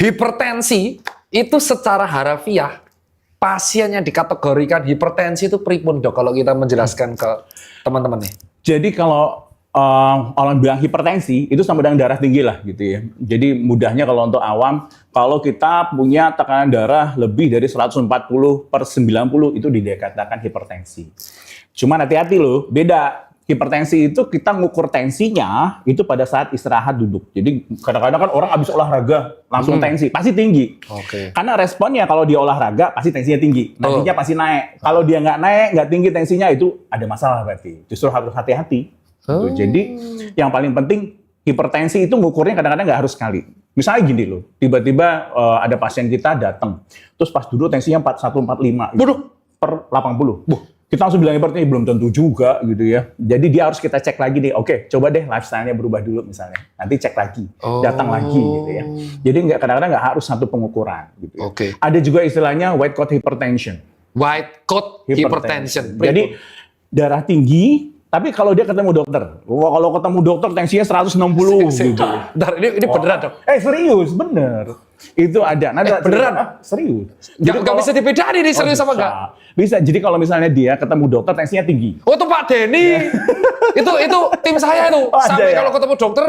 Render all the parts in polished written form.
Hipertensi itu secara harafiah pasien yang dikategorikan hipertensi itu pripun dok kalau kita menjelaskan ke teman-teman nih. Jadi kalau orang bilang hipertensi itu sama dengan darah tinggi lah gitu ya. Jadi mudahnya kalau untuk awam, kalau kita punya tekanan darah lebih dari 140/90 itu dikatakan hipertensi. Cuman hati-hati loh, beda. Hipertensi itu kita ngukur tensinya itu pada saat istirahat duduk. Jadi kadang-kadang kan orang habis olahraga langsung tensi, pasti tinggi. Oke. Karena responnya kalau dia olahraga pasti tensinya tinggi, nantinya pasti naik. Kalau dia nggak naik, nggak tinggi tensinya itu ada masalah berarti. Justru harus hati-hati. Gitu. Jadi yang paling penting hipertensi itu ngukurnya kadang-kadang nggak harus sekali. Misalnya gini loh, tiba-tiba ada pasien kita datang, terus pas duduk tensinya 41/45 gitu, per 80. Kita langsung bilang hipertensi, belum tentu juga gitu ya. Jadi dia harus kita cek lagi deh. Oke, coba deh lifestyle-nya berubah dulu misalnya. Nanti cek lagi, datang lagi gitu ya. Jadi kadang-kadang nggak harus satu pengukuran gitu ya. Oke. Ada juga istilahnya white coat hypertension. White coat hypertension. Jadi darah tinggi, tapi kalau dia ketemu dokter, kalau ketemu dokter tensinya 160 gitu. Bentar, ini beneran dok? Serius, bener. Itu ada. Nah, beneran? Serius. Nggak bisa dibedain ini serius sama nggak? Bisa. Jadi kalau misalnya dia ketemu dokter tensinya tinggi. Oh itu Pak Denny. itu tim saya itu. Sampai kalau ketemu dokter,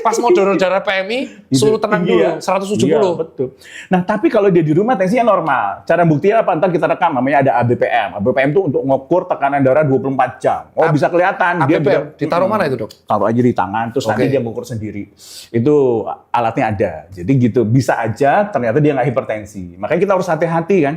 pas mau donor darah PMI, suruh tenang dulu, 170. Iya, betul. Nah tapi kalau dia di rumah tensinya normal. Cara buktinya apa? Ntar kita rekam, namanya ada ABPM. ABPM itu untuk ngukur tekanan darah 24 jam. Oh bisa kelihatan. ABPM, dia ditaruh mana itu dok? Taruh aja di tangan, terus nanti dia mengukur sendiri. Itu alatnya ada. Jadi gitu, bisa aja ternyata dia nggak hipertensi. Makanya kita harus hati-hati kan.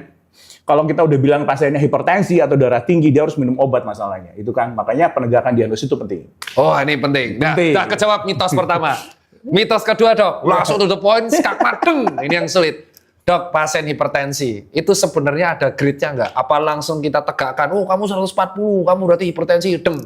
Kalau kita udah bilang pasiennya hipertensi atau darah tinggi, dia harus minum obat masalahnya. Itu kan, makanya penegakan diagnosis itu penting. Oh ini penting. Nah, kita kejawab mitos pertama. Mitos kedua dok, langsung to the point, skakmat deng. Ini yang sulit. Dok, pasien hipertensi, itu sebenarnya ada grade-nya nggak? Apa langsung kita tegakkan, oh kamu 140, kamu berarti hipertensi, deng.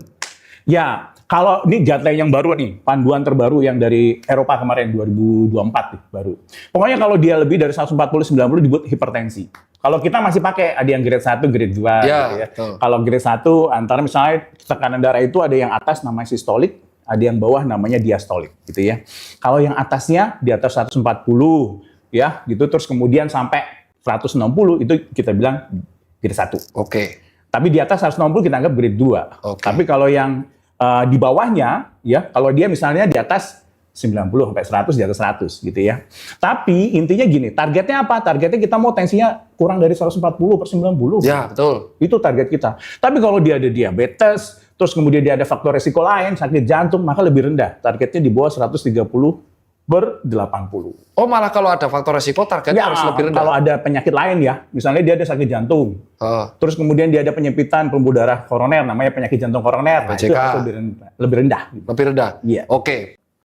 Ya, kalau ini guideline yang baru nih, panduan terbaru yang dari Eropa kemarin 2024 nih, baru. Pokoknya kalau dia lebih dari 140/90 dibuat hipertensi. Kalau kita masih pakai ada yang grade 1, grade 2 gitu ya. Kalau grade 1 antara misalnya tekanan darah itu ada yang atas namanya sistolik, ada yang bawah namanya diastolik gitu ya. Kalau yang atasnya di atas 140 ya, gitu terus kemudian sampai 160 itu kita bilang grade 1. Tapi di atas 160 kita anggap grade 2. Tapi kalau yang di bawahnya, ya kalau dia misalnya di atas 90 sampai 100, di atas 100 gitu ya. Tapi intinya gini, targetnya apa? Targetnya kita mau tensinya kurang dari 140/90. Ya, betul. Itu target kita. Tapi kalau dia ada diabetes, terus kemudian dia ada faktor resiko lain, sakit jantung, maka lebih rendah. Targetnya di bawah 130/80. Oh malah kalau ada faktor resiko targetnya harus lebih rendah? Kalau ada penyakit lain ya, misalnya dia ada sakit jantung, terus kemudian dia ada penyempitan pembuluh darah koroner, namanya penyakit jantung koroner, nah, itu harus lebih rendah. Lebih rendah? Lebih rendah? Iya. Oke.